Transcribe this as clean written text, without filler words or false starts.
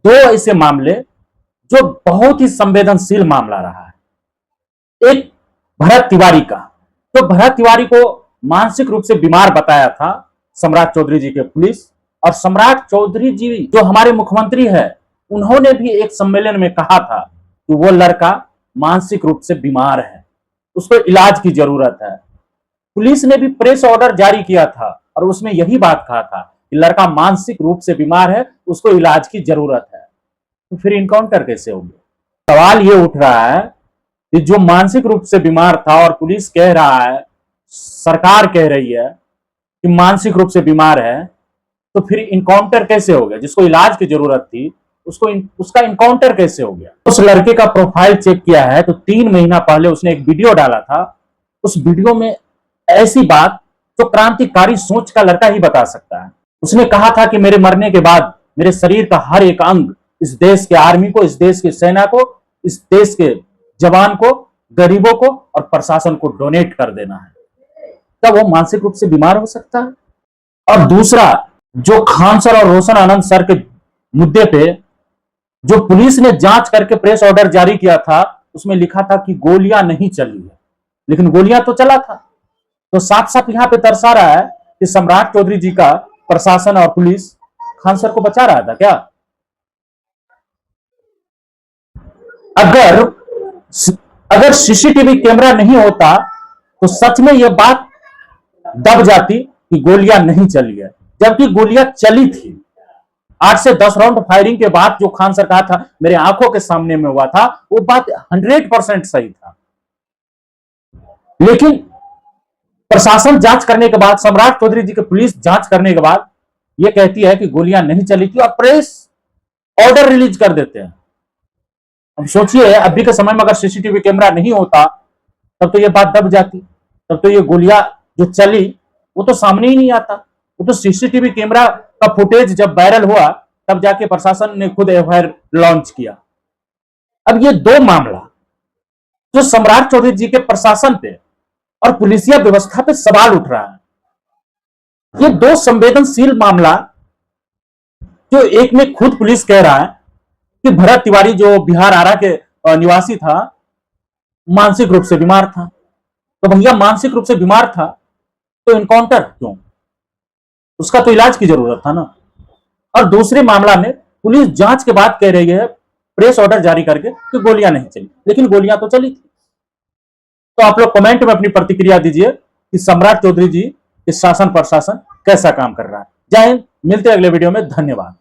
दो ऐसे मामले जो बहुत ही संवेदनशील मामला रहा है। एक भरत तिवारी का, तो भरत तिवारी को मानसिक रूप से बीमार बताया था सम्राट चौधरी जी के पुलिस, और सम्राट चौधरी जी जो हमारे मुख्यमंत्री है, उन्होंने भी एक सम्मेलन में कहा था कि वो लड़का मानसिक रूप से बीमार है, उसको इलाज की जरूरत है। पुलिस ने भी प्रेस ऑर्डर जारी किया था और उसमें यही बात कहा था कि लड़का मानसिक रूप से बीमार है, उसको इलाज की जरूरत है। तो फिर इनकाउंटर कैसे हो गया? सवाल ये उठ रहा है कि जो मानसिक रूप से बीमार था और पुलिस कह रहा है, सरकार कह रही है कि मानसिक रूप से बीमार है, तो फिर इनकाउंटर कैसे हो गया? जिसको इलाज की जरूरत थी उसका इनकाउंटर कैसे हो गया? उस लड़के का प्रोफाइल चेक किया है तो 3 महीना पहले उसने एक वीडियो डाला था। उस वीडियो में ऐसी बात जो क्रांतिकारी सोच का लड़का ही बता सकता है। उसने कहा था कि मेरे मरने के बाद मेरे शरीर का हर एक अंग इस देश के आर्मी को, इस देश की सेना को, इस देश के जवान को, गरीबों को और प्रशासन को डोनेट कर देना है। तब वो मानसिक रूप से बीमार हो सकता है? और दूसरा, जो खान सर और रोशन आनंद सर के मुद्दे पे जो पुलिस ने जांच करके प्रेस ऑर्डर जारी किया था, उसमें लिखा था कि गोलियां नहीं चली है, लेकिन गोलियां तो चला था। तो साफ साफ यहां पे दर्शा रहा है कि सम्राट चौधरी जी का प्रशासन और पुलिस खान सर को बचा रहा था क्या? अगर सीसीटीवी कैमरा नहीं होता तो सच में यह बात दब जाती कि गोलियां नहीं चली है, जबकि गोलियां चली थी। 8 से 10 राउंड फायरिंग के बाद जो खान सर कहा था मेरे आंखों के सामने में हुआ था, वो बात 100% सही था। लेकिन प्रशासन जांच करने के बाद, सम्राट चौधरी जी की पुलिस जांच करने के बाद यह कहती है कि गोलियां नहीं चली थी और प्रेस ऑर्डर रिलीज कर देते हैं। अब सोचिए, अभी के समय में अगर सीसीटीवी कैमरा नहीं होता तब तो यह बात दब जाती, तब तो ये गोलियां जो चली वो तो सामने ही नहीं आता। वो तो सीसीटीवी कैमरा का फुटेज जब वायरल हुआ तब जाके प्रशासन ने खुद एफआईआर लॉन्च किया। अब ये दो मामला जो सम्राट चौधरी जी के प्रशासन पे और पुलिसिया व्यवस्था पे सवाल उठ रहा है, ये दो संवेदनशील मामला, जो एक में खुद पुलिस कह रहा है कि भरत तिवारी जो बिहार आरा के निवासी था मानसिक रूप से बीमार था, तो भैया मानसिक रूप से बीमार था तो इनकाउंटर क्यों? उसका तो इलाज की जरूरत था ना। और दूसरे मामला में पुलिस जांच के बाद कह रही है प्रेस ऑर्डर जारी करके कि गोलियां नहीं चली, लेकिन गोलियां तो चली थी। तो आप लोग कमेंट में अपनी प्रतिक्रिया दीजिए कि सम्राट चौधरी जी इस शासन प्रशासन कैसा काम कर रहा है। जय हिंद, मिलते हैं अगले वीडियो में। धन्यवाद।